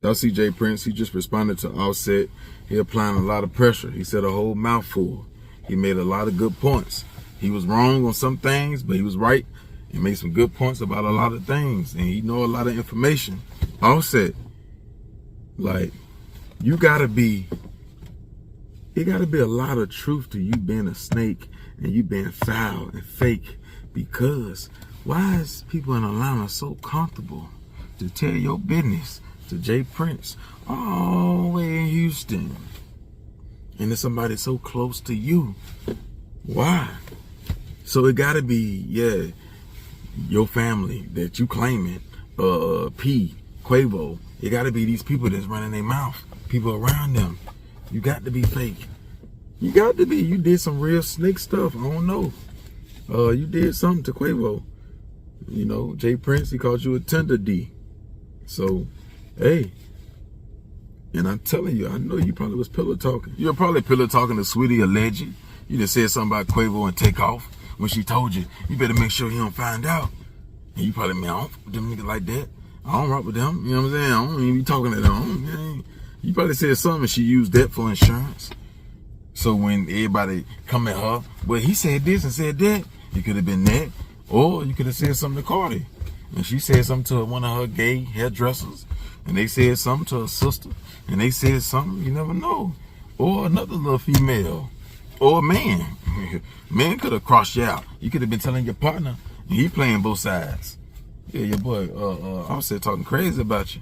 Y'all see Jay Prince, he just responded to Offset. He applying a lot of pressure. He said a whole mouthful. He made a lot of good points. He was wrong on some things, but he was right. He made some good points about a lot of things, and he know a lot of information. Offset, like, it gotta be a lot of truth to you being a snake and you being foul and fake, because why is people in Atlanta so comfortable to tell your business to Jay Prince all the way in Houston, and it's somebody so close to you? Why? So it gotta be, yeah, your family that you claiming, Quavo. It gotta be these people that's running their mouth, people around them. You got to be fake. You got to be. You did some real snake stuff. I don't know. You did something to Quavo. You know, Jay Prince, he called you a tender D. So, hey. And I'm telling you, I know you probably was pillow talking. You're probably pillow talking to Sweetie or Legend. You just said something about Quavo and Takeoff when she told you better make sure he don't find out. And you probably, man, I don't fuck with them niggas like that. I don't rock with them. You know what I'm saying? I don't even be talking to them. You probably said something and she used that for insurance. So when everybody come at her, well, he said this and said that, it could have been that. Or you could have said something to Cardi. And she said something to one of her gay hairdressers. And they said something to her sister. And they said something, you never know. Or another little female. Or a man. Man could have crossed you out. You could have been telling your partner, and he playing both sides. Yeah, your boy Offset talking crazy about you.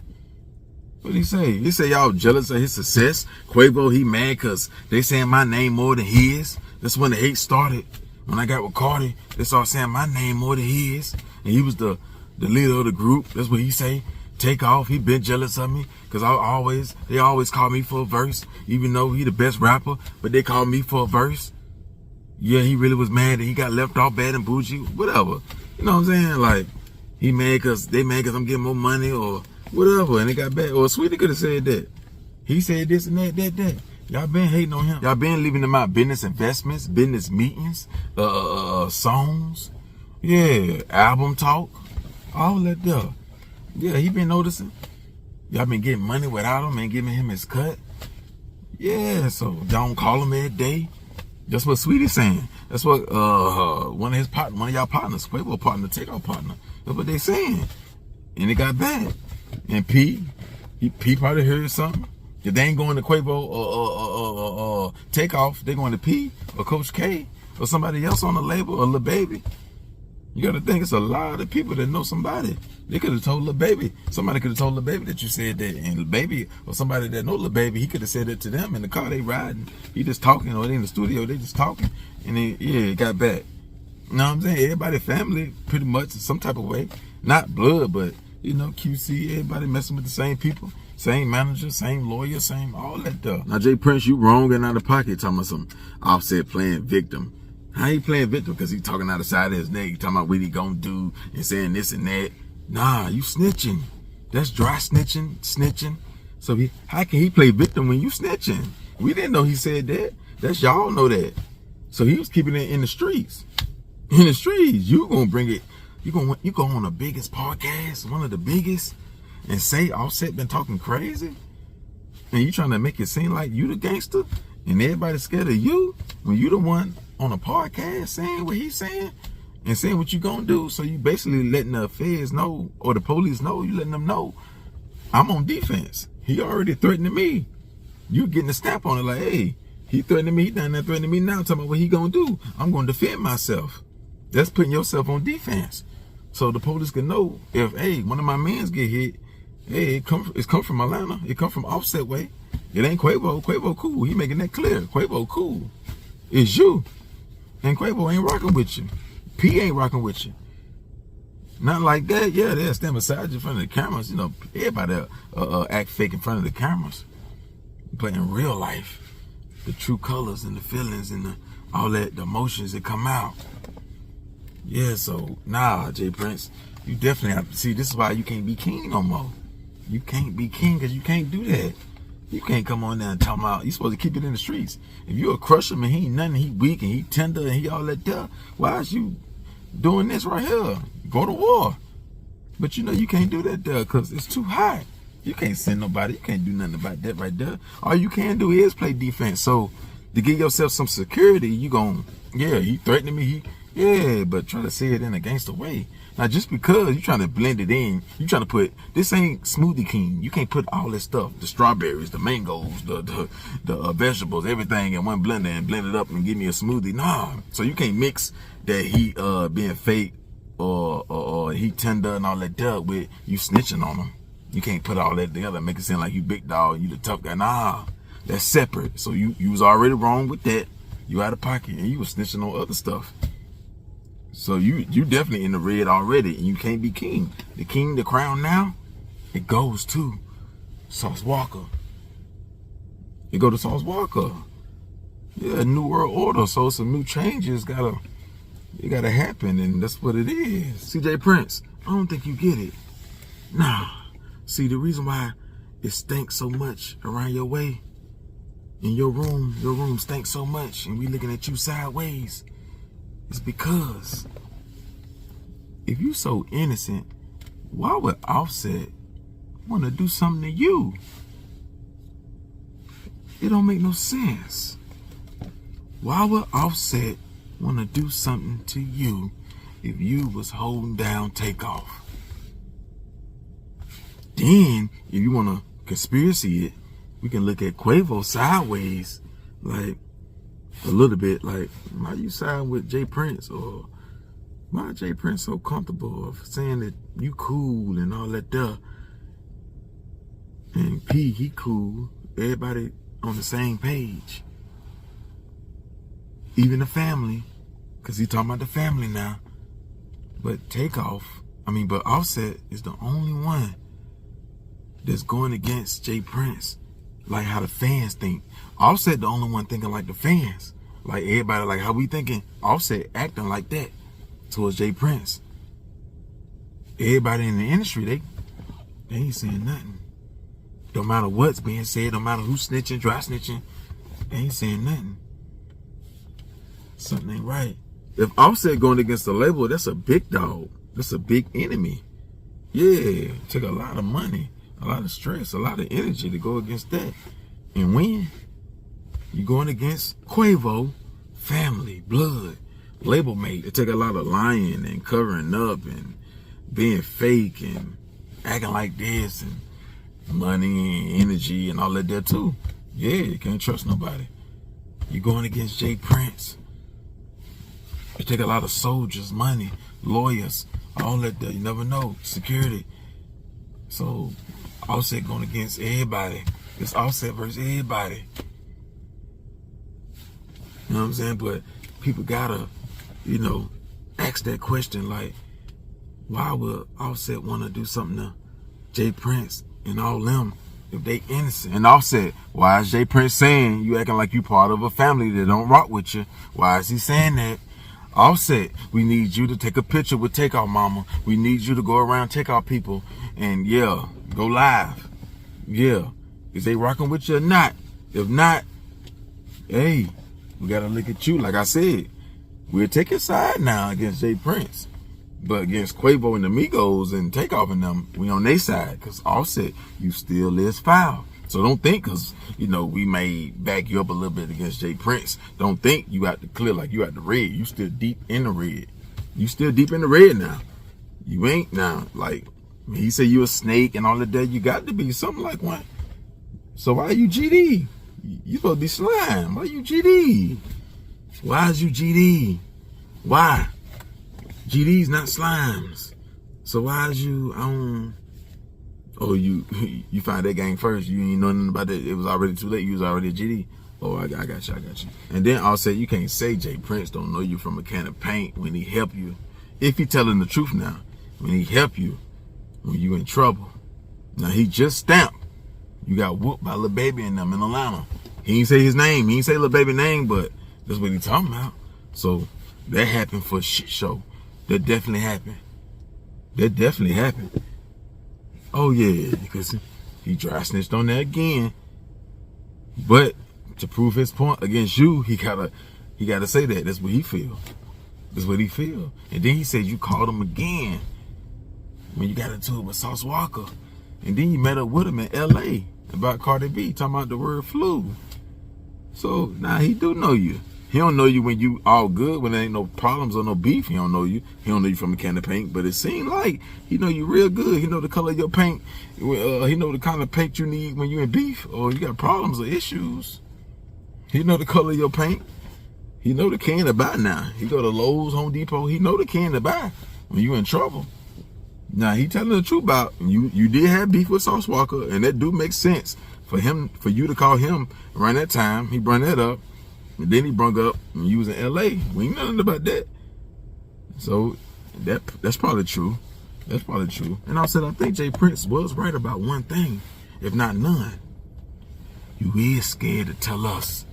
What'd he say? He say y'all jealous of his success. Quavo, he mad because they saying my name more than his. That's when the hate started. When I got with Cardi, they started saying my name more than his. And he was the leader of the group. That's what he say. Takeoff, he been jealous of me because they always call me for a verse, even though he the best rapper, but they call me for a verse. Yeah, he really was mad that he got left off Bad and Bougie, whatever. You know what I'm saying? Like, he mad because I'm getting more money or whatever, and it got bad. Or Sweetie could have said that. He said this and that. Y'all been hating on him. Y'all been leaving him out business investments, business meetings, songs, yeah, album talk, all that stuff. Yeah, he been noticing. Y'all been getting money without him and giving him his cut. Yeah, so y'all don't call him every day. That's what Sweetie's saying. That's what one of y'all partners, Quavo partner, Takeoff partner. That's what they saying. And it got bad. And P probably heard something. If they ain't going to Quavo or Takeoff, they going to P or Coach K or somebody else on the label or Lil Baby. You got to think it's a lot of people that know somebody. They could have told Lil Baby. Somebody could have told Lil Baby that you said that. And Lil Baby or somebody that know Lil Baby, he could have said that to them in the car they riding. He just talking, or they in the studio, they just talking. And then, yeah, it got back. You know what I'm saying? Everybody family pretty much in some type of way. Not blood, but, you know, QC, everybody messing with the same people. Same manager, same lawyer, same all that stuff. Now, Jay Prince, you wrong and out of pocket talking about some Offset playing victim. How he playing victim? Because he talking out the side of his neck. He talking about what he gonna do and saying this and that. Nah, you snitching. That's dry snitching. So how can he play victim when you snitching? We didn't know he said that. That's y'all know that. So he was keeping it in the streets. In the streets, you gonna bring it. You go on the biggest podcast, one of the biggest, and say Offset been talking crazy, and you trying to make it seem like you the gangster, and everybody's scared of you when you the one on a podcast saying what he's saying and saying what you gonna do. So you basically letting the feds know or the police know, you letting them know I'm on defense. He already threatening me. You getting a snap on it like, hey, he threatening me, he down there threatening me now, talking about what he gonna do. I'm gonna defend myself. That's putting yourself on defense. So the police can know if, hey, one of my mans get hit, hey, it's come from Atlanta. It come from Offset way. It ain't Quavo. Quavo cool. He making that clear. Quavo cool. It's you. And Quavo ain't rocking with you. P ain't rocking with you. Not like that. Yeah, they'll stand beside you in front of the cameras. You know, everybody act fake in front of the cameras. But in real life, the true colors and the feelings and all that, the emotions that come out. Yeah, so, nah, Jay Prince, you definitely have to see, this is why you can't be king no more. You can't be king because you can't do that. You can't come on there and talk about, you supposed to keep it in the streets. If you a crusher, man, he ain't nothing, he weak and he tender and he all that stuff, why is you doing this right here? Go to war. But you know you can't do that there because it's too hot. You can't send nobody. You can't do nothing about that right there. All you can do is play defense. So to give yourself some security, you gon' he threatening me. But try to say it in a gangster way. Now, just because you trying to blend it in, you trying to put, this ain't Smoothie King. You can't put all this stuff, the strawberries, the mangoes, the vegetables, everything in one blender and blend it up and give me a smoothie. Nah. So you can't mix that he being fake or he tender and all that duck with you snitching on him. You can't put all that together and make it seem like you big dog, you the tough guy. Nah, that's separate. So you was already wrong with that. You out of pocket and you was snitching on other stuff. So you definitely in the red already, and you can't be king. The crown now, it goes to Sauce Walka. It go to Sauce Walka. Yeah, new world order. So some new changes gotta happen, and that's what it is. CJ Prince, I don't think you get it. Nah. See, the reason why it stinks so much around your way, in your room stinks so much, and we looking at you sideways. It's because if you so innocent, why would Offset want to do something to you? It don't make no sense. Why would Offset want to do something to you if you was holding down Takeoff? Then, if you want to conspiracy it, we can look at Quavo sideways, like, a little bit like, why you side with Jay Prince, or why Jay Prince so comfortable of saying that you cool and all that stuff, and P, he cool, everybody on the same page, even the family, because he talking about the family now. But but Offset is the only one that's going against Jay Prince, like how the fans think. Offset the only one thinking like the fans. Like everybody, like how we thinking, Offset acting like that towards Jay Prince. Everybody in the industry, they ain't saying nothing. Don't matter what's being said, don't matter who's snitching, dry snitching, they ain't saying nothing. Something ain't right. If Offset going against the label, that's a big dog. That's a big enemy. Yeah, took a lot of money, a lot of stress, a lot of energy to go against that. And when you going against Quavo, family, blood, label mate, it take a lot of lying and covering up and being fake and acting like this and money and energy and all that there too. Yeah, you can't trust nobody. You going against Jay Prince. It take a lot of soldiers, money, lawyers, all that there. You never know. Security. So Offset going against everybody. It's Offset versus everybody. You know what I'm saying? But people gotta, ask that question, like, why would Offset want to do something to Jay Prince and all them if they innocent? And Offset, why is Jay Prince saying you acting like you part of a family that don't rock with you? Why is he saying that? Offset, we need you to take a picture with Takeoff mama. We need you to go around Takeoff people and go live. Yeah. Is they rocking with you or not? If not, hey, we gotta look at you. Like I said, we'll take your side now against Jay Prince. But against Quavo and the Migos and Takeoff and them, we on their side. Because Offset, you still is foul. So don't think because, we may back you up a little bit against Jay Prince. Don't think you out the clear like you out the red. You still deep in the red. You still deep in the red now. You ain't now. Like, when he said you a snake and all of that, you got to be something like one. So why are you GD? You supposed to be slime. Why you GD? Why is you GD? Why? GD's not slimes. So why is you on? Oh, you find that gang first. You ain't know nothing about it. It was already too late. You was already a GD. Oh, I got you. And then also, you can't say Jay Prince don't know you from a can of paint when he help you. If he telling the truth now, when he help you, when you in trouble. Now he just stamped. You got whooped by Lil Baby and them in Atlanta. He ain't say his name. He ain't say Lil Baby name, but that's what he talking about. So that happened for a shit show. That definitely happened. Oh yeah, because he dry snitched on that again. But to prove his point against you, he gotta say that. That's what he feel. And then he said you called him again when you got into it with Sauce Walka. And then you met up with him in LA about Cardi B, talking about the word flu. So now he do know you. He don't know you when you all good, when there ain't no problems or no beef. He don't know you. He don't know you from a can of paint. But it seemed like he know you real good. He know the color of your paint. He know the kind of paint you need when you in beef or you got problems or issues. He know the color of your paint. He know the can to buy now. He go to Lowe's, Home Depot. He know the can to buy when you in trouble. Now he telling the truth about you did have beef with Sauce Walker, and that do make sense for you to call him around that time. He brought that up. And then he brung up when you was in LA. We ain't nothing about that. So that's probably true. That's probably true. And I said, I think Jay Prince was right about one thing, if not none. You is scared to tell us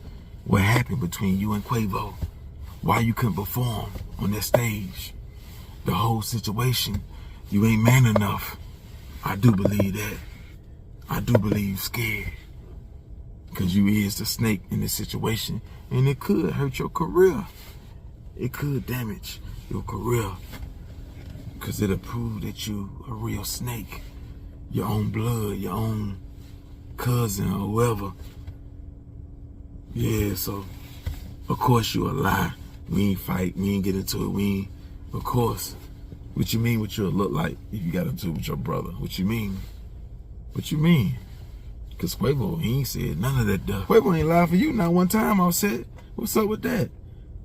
what happened between you and Quavo. Why you couldn't perform on that stage. The whole situation. You ain't man enough. I do believe that. I do believe you're scared. Because you is the snake in this situation. And it could hurt your career. It could damage your career. Because it'll prove that you a real snake. Your own blood, your own cousin or whoever. Yeah, so of course you a lie. We ain't fight, we ain't get into it, we ain't, of course. What you mean what you'll look like if you got into it with your brother? What you mean? What you mean? Because Quavo, he ain't said none of that stuff. Quavo ain't lied for you not one time. I said, what's up with that?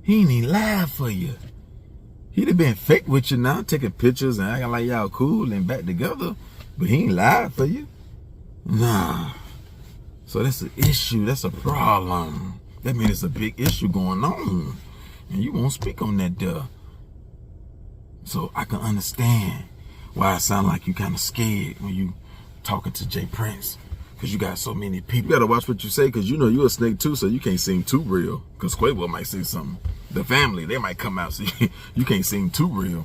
He ain't even lied for you. He'd have been fake with you now, taking pictures and acting like y'all cool and back together. But he ain't lied for you. Nah. So that's an issue. That's a problem. That means it's a big issue going on. And you won't speak on that duh. So I can understand why it sound like you kind of scared when you talking to Jay Prince. Because you got so many people. You got to watch what you say because you know you a snake too, so you can't seem too real. Because Quavo might say something. The family, they might come out, so you can't seem too real.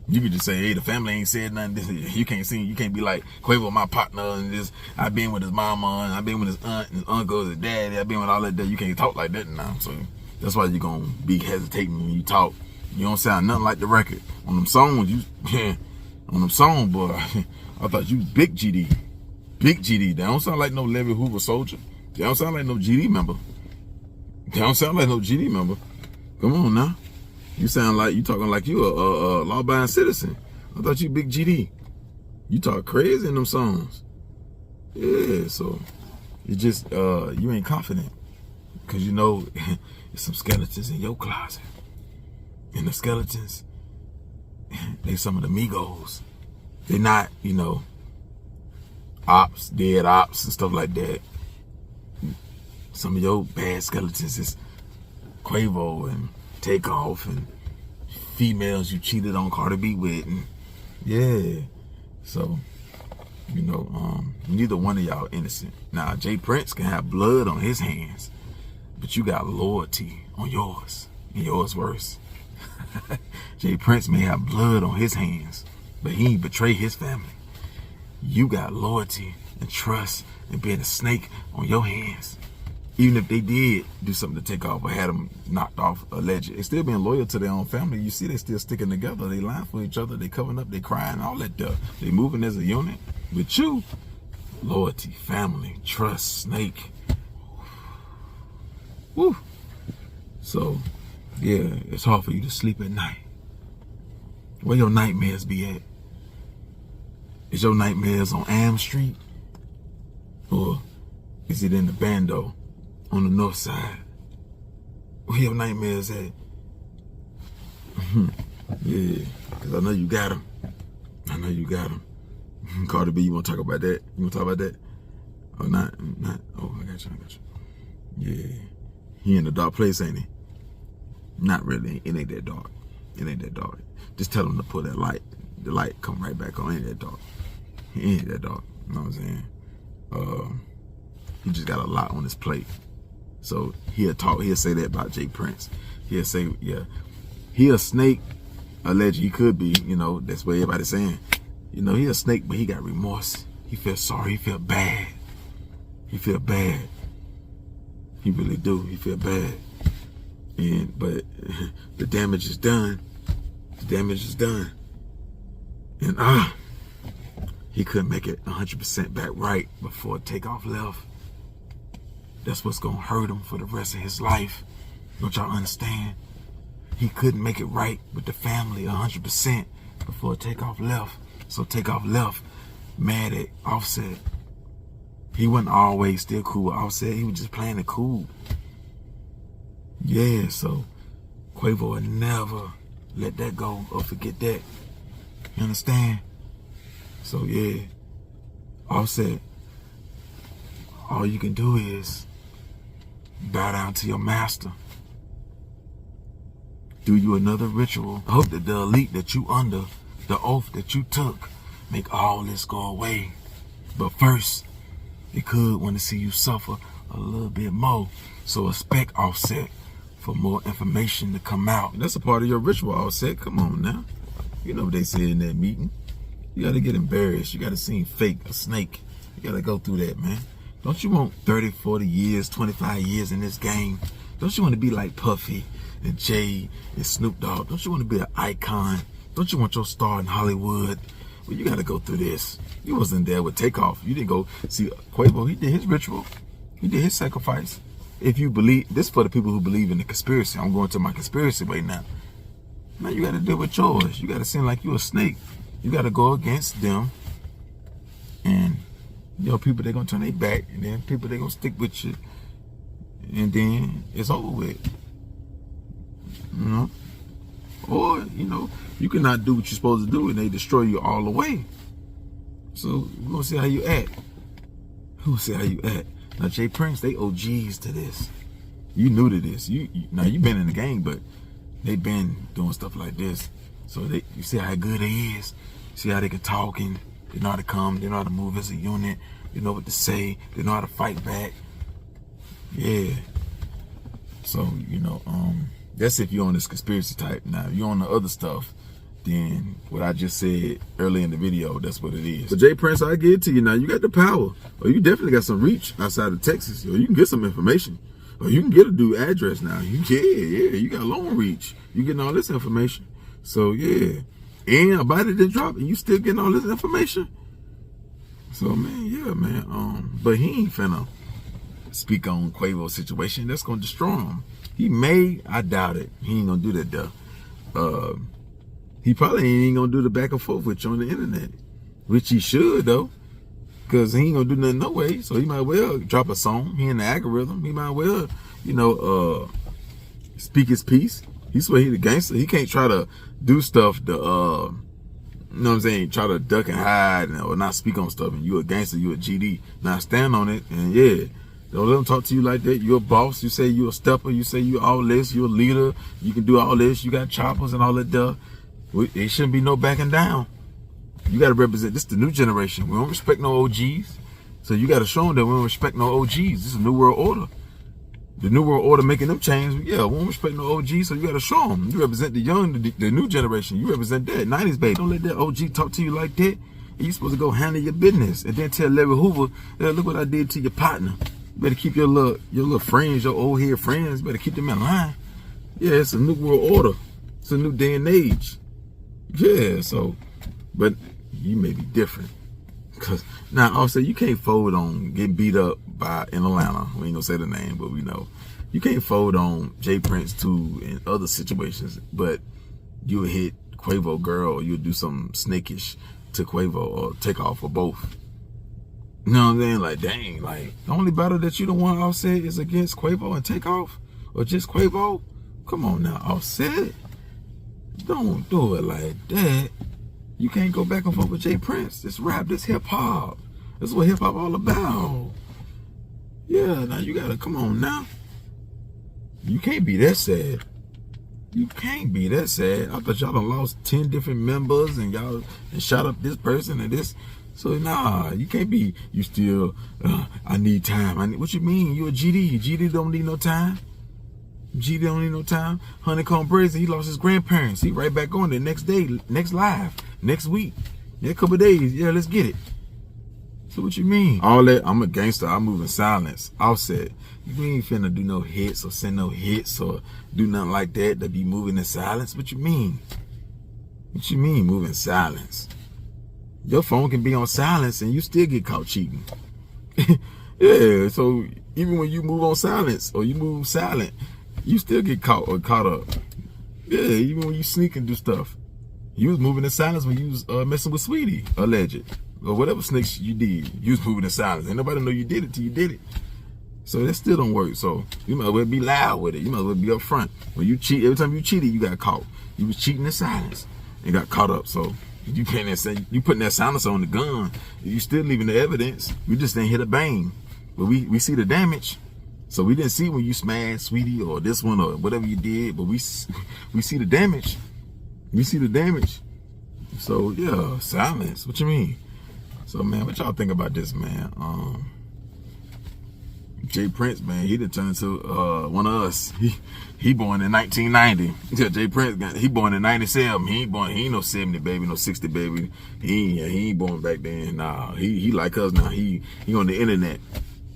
You could just say, hey, the family ain't said nothing. You can't be like, Quavo, my partner, and this, I've been with his mama, and I've been with his aunt, and his uncle, his daddy, I've been with all that. You can't talk like that now. So that's why you're going to be hesitating when you talk. You don't sound nothing like the record. On them songs, on them songs, boy, I thought you big GD. Big GD. They don't sound like no Larry Hoover soldier. They don't sound like no GD member. They don't sound like no GD member. Come on now. You sound like you talking like you a law-abiding citizen. I thought you big GD. You talk crazy in them songs. Yeah, so you just you ain't confident because you know there's some skeletons in your closet. And the skeletons, they some of the Migos. They're not, you know, ops, dead ops and stuff like that. Some of your bad skeletons is Quavo and Takeoff and females you cheated on Cardi B with, and yeah. So, you know, neither one of y'all innocent. Now, Jay Prince can have blood on his hands, but you got loyalty on yours, and yours worse. Jay Prince may have blood on his hands, but he ain't betray his family. You got loyalty and trust and being a snake on your hands. Even if they did do something to Takeoff or had them knocked off, alleged, they still being loyal to their own family. You see, they still sticking together. They lying for each other. They covering up. They crying. All that stuff. They moving as a unit. With you, loyalty, family, trust, snake. Woo. So, yeah, it's hard for you to sleep at night. Where your nightmares be at? Is your nightmares on Am Street? Or is it in the Bando? On the north side? Where your nightmares at? Yeah, because I know you got them. I know you got them. Cardi B, you want to talk about that? You want to talk about that? Oh, not. Oh, I got you. Yeah. He in a dark place, ain't he? Not really. It ain't that dark. It ain't that dark. Just tell him to put that light. The light come right back on. It ain't that dark. It ain't that dark. You know what I'm saying? He just got a lot on his plate. So he'll say that about Jay Prince. He'll say, yeah, he a snake, alleged he could be, you know, that's what everybody's saying. You know, he a snake, but he got remorse. He feel sorry, he feel bad. He feel bad. He really do, he feel bad. But the damage is done. The damage is done. And he couldn't make it 100% back right before Takeoff left. That's what's gonna hurt him for the rest of his life. Don't y'all understand? He couldn't make it right with the family 100% before Takeoff left. So Takeoff left mad at Offset. He wasn't always still cool with Offset. He was just playing it cool. Yeah, so Quavo would never let that go or forget that. You understand? So yeah, Offset, all you can do is bow down to your master. Do you another ritual. I hope that the elite that you under, the oath that you took, make all this go away. But first, they could want to see you suffer a little bit more. So expect Offset for more information to come out. And that's a part of your ritual, Offset. Come on now. You know what they said in that meeting. You got to get embarrassed. You got to seem fake, a snake. You got to go through that, man. Don't you want 30, 40 years, 25 years in this game? Don't you want to be like Puffy and Jay and Snoop Dogg? Don't you want to be an icon? Don't you want your star in Hollywood? Well, you got to go through this. You wasn't there with Takeoff. You didn't go see Quavo. He did his ritual. He did his sacrifice. If you believe, this is for the people who believe in the conspiracy. I'm going to my conspiracy way now. Man, you got to deal with yours. You got to seem like you a snake. You got to go against them. And, you know, people, they're going to turn their back. And then people, they're going to stick with you. And then it's over with. You know? Or, you know, you cannot do what you're supposed to do and they destroy you all the way. So, we're going to see how you act. We're going to see how you act. Now, Jay Prince, they OGs to this. You new to this. Now, you've been in the game, but they been doing stuff like this. So, you see how good they is. See how they can talk and they know how to come. They know how to move as a unit. They know what to say. They know how to fight back. Yeah. So, you know, that's if you're on this conspiracy type. Now, if you're on the other stuff, then what I just said earlier in the video, that's what it is. But Jay Prince, I get it to you now. You got the power. Or you definitely got some reach outside of Texas. Or you can get some information. Or you can get a dude address now. Yeah, you got long reach. You getting all this information. So, yeah. And a body did drop and you still getting all this information. So, man, yeah, man. But he ain't finna speak on Quavo's situation. That's gonna destroy him. He may, I doubt it. He ain't gonna do that though. He probably ain't gonna do the back and forth with you on the internet, which he should though, cause he ain't gonna do nothing no way. So he might well drop a song. He in the algorithm. He might well, you know, speak his piece. He's where he the gangster. He can't try to do stuff to, you know what I'm saying? Try to duck and hide or not speak on stuff. And you a gangster, you a GD. Now stand on it and yeah. Don't let them talk to you like that. You're a boss. You say you're a stepper. You say you all this. You're a leader. You can do all this. You got choppers and all that stuff. It shouldn't be no backing down. You got to represent. This the new generation. We don't respect no OGs. So you got to show them that we don't respect no OGs. This is a new world order. The new world order making them change. Yeah, we don't respect no OGs. So you got to show them. You represent the young, the new generation. You represent that 90s baby. Don't let that OG talk to you like that. You supposed to go handle your business and then tell Larry Hoover, hey, look what I did to your partner. You better keep your little friends, your old head friends, you better keep them in line. Yeah, it's a new world order. It's a new day and age. Yeah, so, but you may be different. Cause now also you can't fold on getting beat up by in Atlanta. We ain't gonna say the name, but we know. You can't fold on Jay Prince too in other situations, but you'll hit Quavo girl or you'll do something snakish to Quavo or Takeoff or both. You know what I'm saying? Like, dang, like, the only battle that you don't want Offset is against Quavo and Takeoff? Or just Quavo? Come on now, Offset. Don't do it like that. You can't go back and forth with Jay Prince. This rap, this hip-hop. This is what hip-hop all about. Yeah, now you gotta, come on now. You can't be that sad. You can't be that sad. I thought y'all done lost 10 different members and y'all shot up this person and this. So, nah, you can't be, you still, I need time. What you mean? You a GD. GD don't need no time. GD don't need no time. Honeycomb Brazen, he lost his grandparents. He right back on the next day, next live, next week. Yeah, a couple of days. Yeah, let's get it. So what you mean? All that, I'm a gangster. I move in silence. Offset. You ain't finna do no hits or send no hits or do nothing like that to be moving in silence. What you mean? What you mean move in silence? Your phone can be on silence and you still get caught cheating. Yeah, so even when you move on silence or you move silent, you still get caught up. Yeah, even when you sneak and do stuff. You was moving in silence when you was messing with Sweetie, alleged. Or whatever snakes you did, you was moving in silence. Ain't nobody know you did it till you did it. So that still don't work. So you might as well be loud with it. You might as well be up front. When you cheat, every time you cheated, you got caught. You was cheating in silence and got caught up. So you putting that silence on the gun. You still leaving the evidence. We just didn't hit a bang. But we see the damage. So we didn't see when you smashed Sweetie or this one or whatever you did. But we see the damage. We see the damage. So yeah, silence. What you mean? So man, what y'all think about this, man? Jay Prince, man, he done turned into one of us. He born in 1990. Yeah, Jay Prince, he born in 97. He ain't no 70 baby, no 60 baby. He ain't born back then. Nah, he like us now. He on the internet.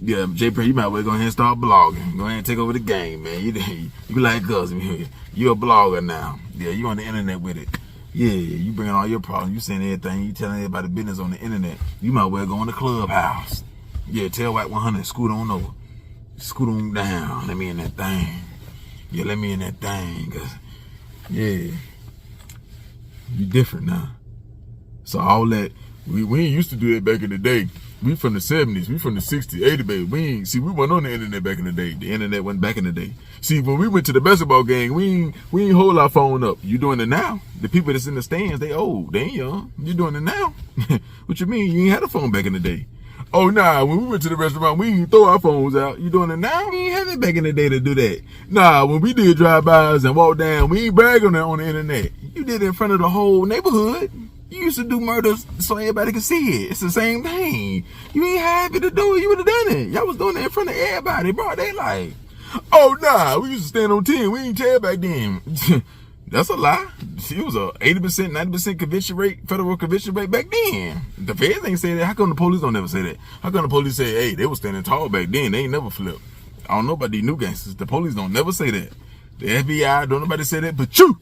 Yeah, Jay Prince, you might well go ahead and start blogging. Go ahead and take over the game, man. You like us. You a blogger now. Yeah, you on the internet with it. Yeah, you bringing all your problems. You saying everything. You telling everybody business on the internet. You might well go on the clubhouse. Yeah, tell White 100, scoot on over. Scoot on down. Let me in that thing. Yeah, let me in that thing. Cause, yeah, you different now. So all that, we ain't used to do that back in the day. We from the 70s, we from the 60s, 80s, baby. We weren't on the internet back in the day. The internet went back in the day. See, when we went to the basketball game, we ain't hold our phone up. You doing it now? The people that's in the stands, they old, they ain't young. You doing it now? What you mean? You ain't had a phone back in the day. Oh, nah, when we went to the restaurant, we ain't throw our phones out. You doing it now? We ain't had it back in the day to do that. Nah, when we did drive-bys and walk down, we ain't brag on that on the internet. You did it in front of the whole neighborhood. You used to do murders so everybody could see it. It's the same thing. You ain't happy to do it. You would have done it. Y'all was doing it in front of everybody, bro. They like, oh, nah, we used to stand on 10. We ain't tell back then. That's a lie. It was a 80%, 90% conviction rate, federal conviction rate back then. The feds ain't say that. How come the police don't never say that? How come the police say, hey, they was standing tall back then. They ain't never flipped. I don't know about these new gangsters. The police don't never say that. The FBI, don't nobody say that, but you.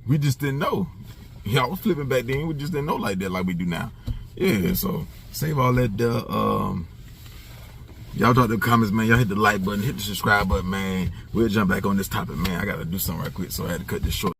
We just didn't know. Y'all was flipping back then. We just didn't know like that like we do now. Yeah, so save all that. Y'all drop the comments, man. Y'all hit the like button, hit the subscribe button, man. We'll jump back on this topic, man. I got to do something right quick, so I had to cut this short.